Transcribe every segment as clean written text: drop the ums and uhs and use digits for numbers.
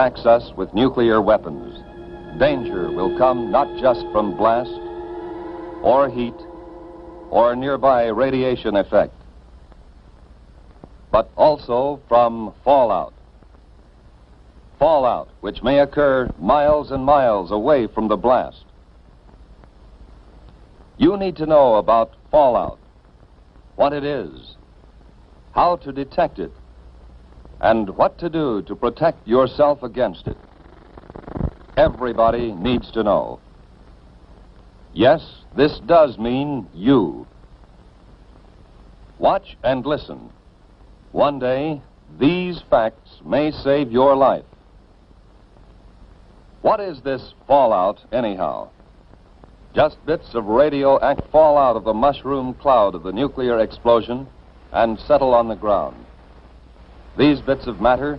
attacks us with nuclear weapons, danger will come not just from blast or heat or nearby radiation effect, but also from fallout. Fallout, which may occur miles and miles away from the blast. You need to know about fallout, what it is, how to detect it, and what to do to protect yourself against it. Everybody needs to know. Yes, this does mean you. Watch and listen. One day, these facts may save your life. What is this fallout, anyhow? Just bits of radioactive fall out of the mushroom cloud of the nuclear explosion and settle on the ground. These bits of matter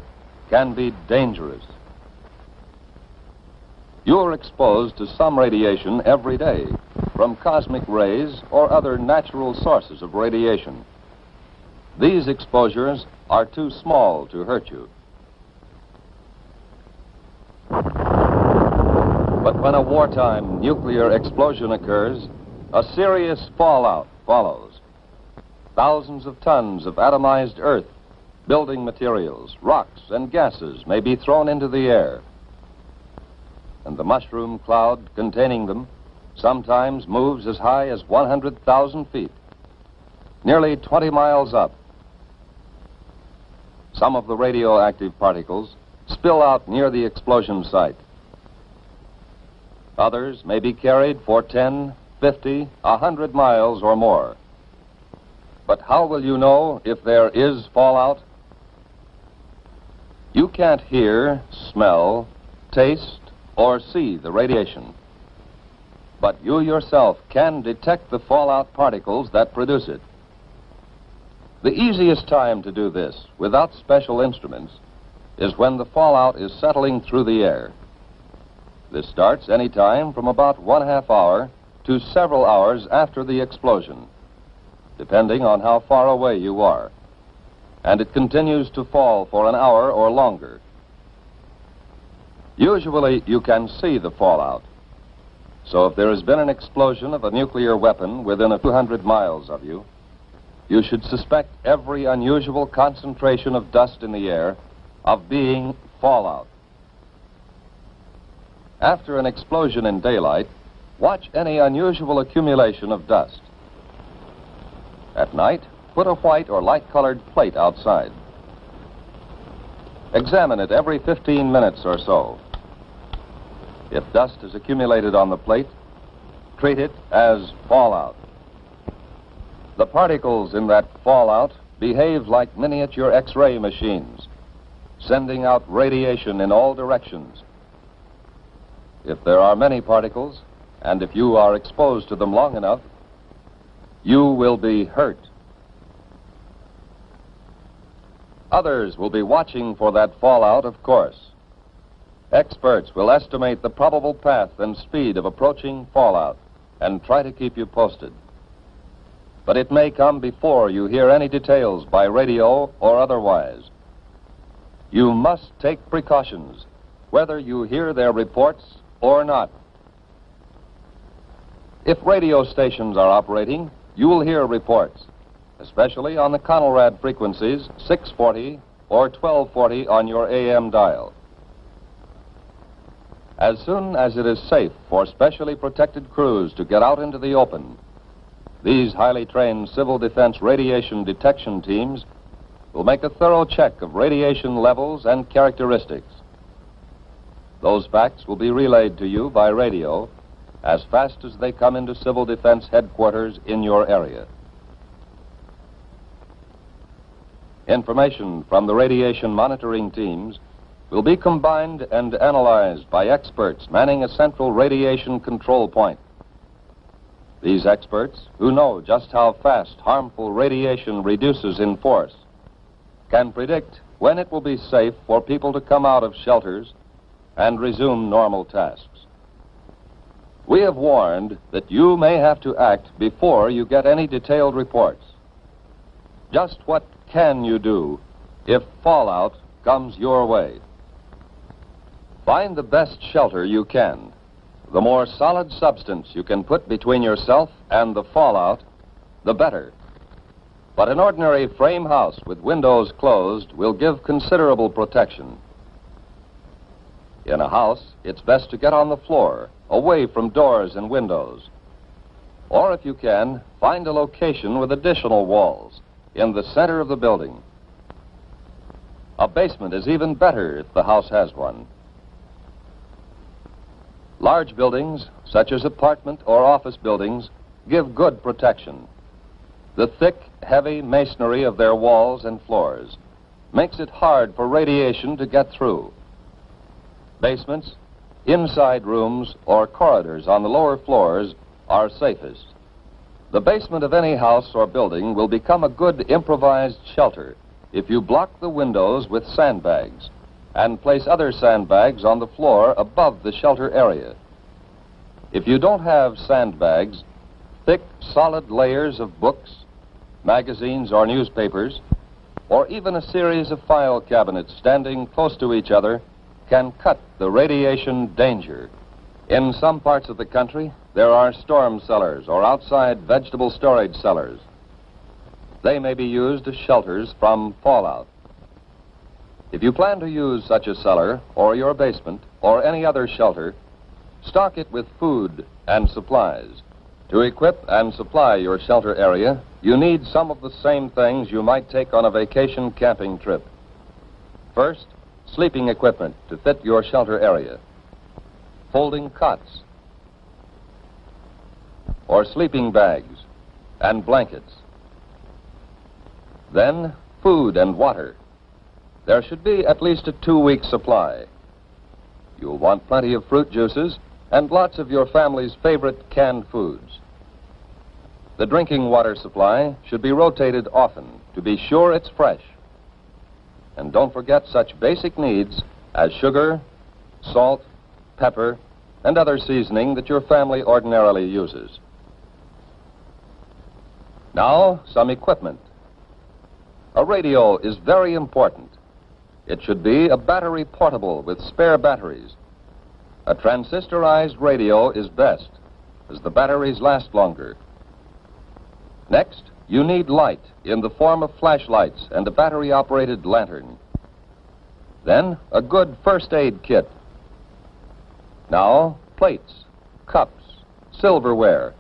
can be dangerous. You're exposed to some radiation every day, from cosmic rays or other natural sources of radiation. These exposures are too small to hurt you. But when a wartime nuclear explosion occurs, a serious fallout follows. Thousands of tons of atomized earth, building materials, rocks, and gases may be thrown into the air. And the mushroom cloud containing them sometimes moves as high as 100,000 feet, nearly 20 miles up. Some of the radioactive particles spill out near the explosion site. Others may be carried for 10, 50, 100 miles or more. But how will you know if there is fallout? You can't hear, smell, taste, or see the radiation. But you yourself can detect the fallout particles that produce it. The easiest time to do this, without special instruments, is when the fallout is settling through the air. This starts any time from about 1/2 hour to several hours after the explosion, depending on how far away you are. And it continues to fall for an hour or longer. Usually you can see the fallout. So if there has been an explosion of a nuclear weapon within a few hundred miles of you, you should suspect every unusual concentration of dust in the air of being fallout. After an explosion in daylight, watch any unusual accumulation of dust. At night, put a white or light-colored plate outside. Examine it every 15 minutes or so. If dust has accumulated on the plate, treat it as fallout. The particles in that fallout behave like miniature X-ray machines, sending out radiation in all directions. If there are many particles, and if you are exposed to them long enough, you will be hurt. Others will be watching for that fallout, of course. Experts will estimate the probable path and speed of approaching fallout and try to keep you posted. But it may come before you hear any details by radio or otherwise. You must take precautions, whether you hear their reports or not. If radio stations are operating, you will hear reports, especially on the Conelrad frequencies 640 or 1240 on your AM dial. As soon as it is safe for specially protected crews to get out into the open, these highly trained civil defense radiation detection teams will make a thorough check of radiation levels and characteristics. Those facts will be relayed to you by radio as fast as they come into civil defense headquarters in your area. Information from the radiation monitoring teams will be combined and analyzed by experts manning a central radiation control point. These experts, who know just how fast harmful radiation reduces in force, can predict when it will be safe for people to come out of shelters and resume normal tasks. We have warned that you may have to act before you get any detailed reports. Just what can you do if fallout comes your way? Find the best shelter you can. The more solid substance you can put between yourself and the fallout, the better. But an ordinary frame house with windows closed will give considerable protection. In a house, it's best to get on the floor, away from doors and windows. Or if you can, find a location with additional walls in the center of the building. A basement is even better if the house has one. Large buildings, such as apartment or office buildings, give good protection. The thick, heavy masonry of their walls and floors makes it hard for radiation to get through. Basements, inside rooms, or corridors on the lower floors are safest. The basement of any house or building will become a good improvised shelter if you block the windows with sandbags and place other sandbags on the floor above the shelter area. If you don't have sandbags, thick, solid layers of books, magazines or newspapers, or even a series of file cabinets standing close to each other can cut the radiation danger. In some parts of the country, there are storm cellars or outside vegetable storage cellars. They may be used as shelters from fallout. If you plan to use such a cellar or your basement or any other shelter, stock it with food and supplies. To equip and supply your shelter area, you need some of the same things you might take on a vacation camping trip. First, sleeping equipment to fit your shelter area. Folding cots or sleeping bags and blankets. Then, food and water. There should be at least a 2-week supply. You'll want plenty of fruit juices and lots of your family's favorite canned foods. The drinking water supply should be rotated often to be sure it's fresh. And don't forget such basic needs as sugar, salt, pepper, and other seasoning that your family ordinarily uses. Now, some equipment. A radio is very important. It should be a battery portable with spare batteries. A transistorized radio is best, as the batteries last longer. Next, you need light in the form of flashlights and a battery-operated lantern. Then, a good first aid kit. Now, plates, cups, silverware.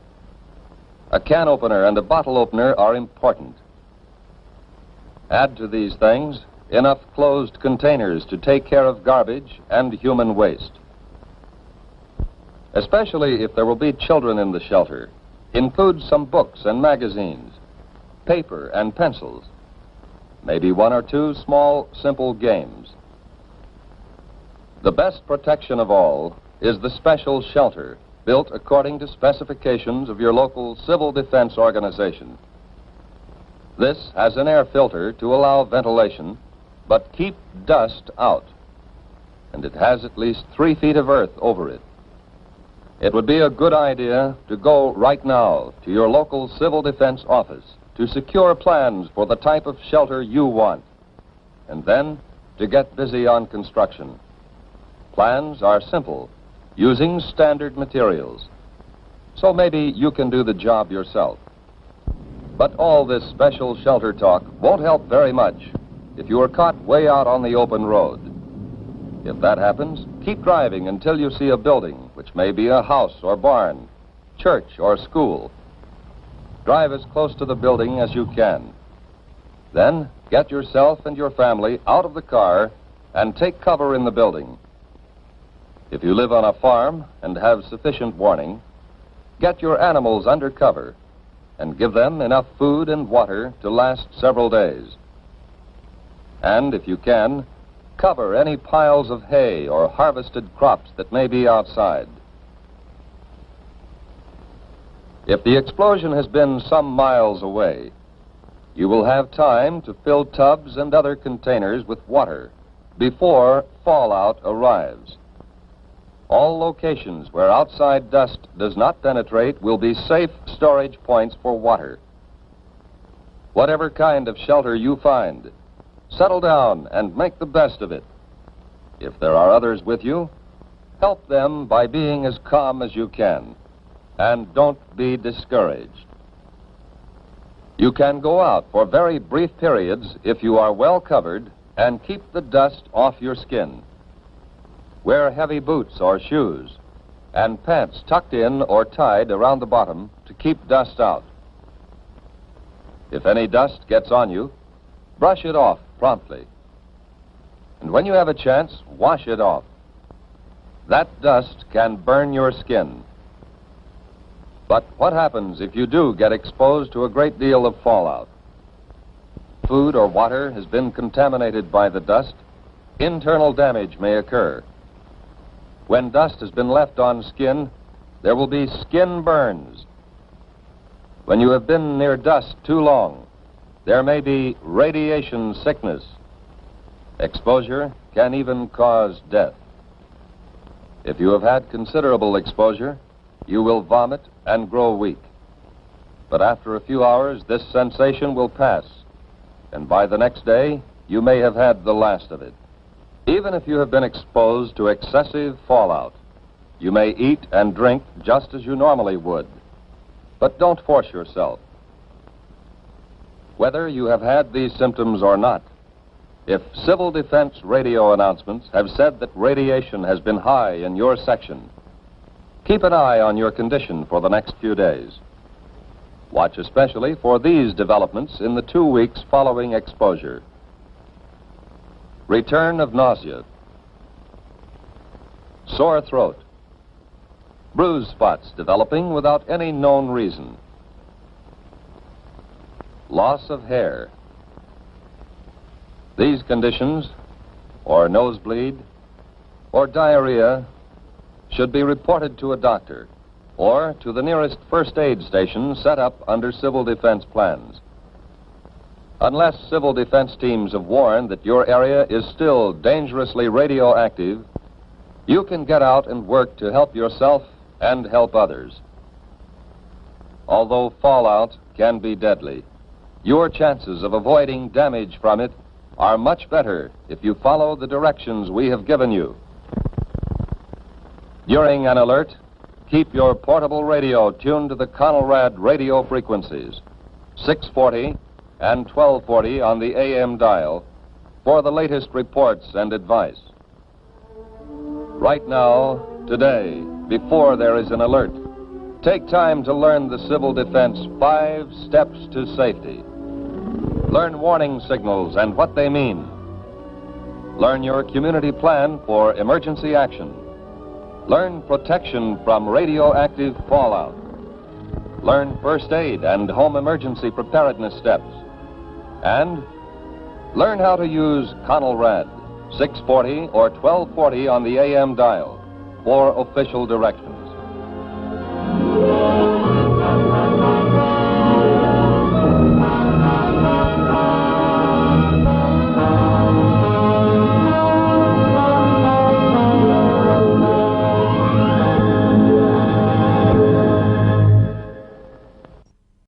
A can opener and a bottle opener are important. Add to these things enough closed containers to take care of garbage and human waste. Especially if there will be children in the shelter, include some books and magazines, paper and pencils, maybe 1 or 2 small, simple games. The best protection of all is the special shelter built according to specifications of your local civil defense organization. This has an air filter to allow ventilation, but keep dust out. And it has at least 3 feet of earth over it. It would be a good idea to go right now to your local civil defense office to secure plans for the type of shelter you want, and then to get busy on construction. Plans are simple, using standard materials. So maybe you can do the job yourself. But all this special shelter talk won't help very much if you are caught way out on the open road. If that happens, keep driving until you see a building, which may be a house or barn, church or school. Drive as close to the building as you can. Then get yourself and your family out of the car and take cover in the building. If you live on a farm and have sufficient warning, get your animals under cover and give them enough food and water to last several days. And if you can, cover any piles of hay or harvested crops that may be outside. If the explosion has been some miles away, you will have time to fill tubs and other containers with water before fallout arrives. All locations where outside dust does not penetrate will be safe storage points for water. Whatever kind of shelter you find, settle down and make the best of it. If there are others with you, help them by being as calm as you can, and don't be discouraged. You can go out for very brief periods if you are well covered and keep the dust off your skin. Wear heavy boots or shoes and pants tucked in or tied around the bottom to keep dust out. If any dust gets on you, brush it off promptly. And when you have a chance, wash it off. That dust can burn your skin. But what happens if you do get exposed to a great deal of fallout? Food or water has been contaminated by the dust, internal damage may occur. When dust has been left on skin, there will be skin burns. When you have been near dust too long, there may be radiation sickness. Exposure can even cause death. If you have had considerable exposure, you will vomit and grow weak. But after a few hours, this sensation will pass, and by the next day, you may have had the last of it. Even if you have been exposed to excessive fallout, you may eat and drink just as you normally would, but don't force yourself. Whether you have had these symptoms or not, if civil defense radio announcements have said that radiation has been high in your section, keep an eye on your condition for the next few days. Watch especially for these developments in the 2 weeks following exposure. Return of nausea, sore throat, bruise spots developing without any known reason, loss of hair. These conditions, or nosebleed, or diarrhea, should be reported to a doctor or to the nearest first aid station set up under civil defense plans. Unless civil defense teams have warned that your area is still dangerously radioactive, you can get out and work to help yourself and help others. Although fallout can be deadly, your chances of avoiding damage from it are much better if you follow the directions we have given you. During an alert, keep your portable radio tuned to the Conelrad radio frequencies, 640 and 1240 on the AM dial, for the latest reports and advice. Right now, today, before there is an alert, take time to learn the Civil Defense 5 steps to safety. Learn warning signals and what they mean. Learn your community plan for emergency action. Learn protection from radioactive fallout. Learn first aid and home emergency preparedness steps. And learn how to use Conelrad 640 or 1240 on the AM dial for official directions.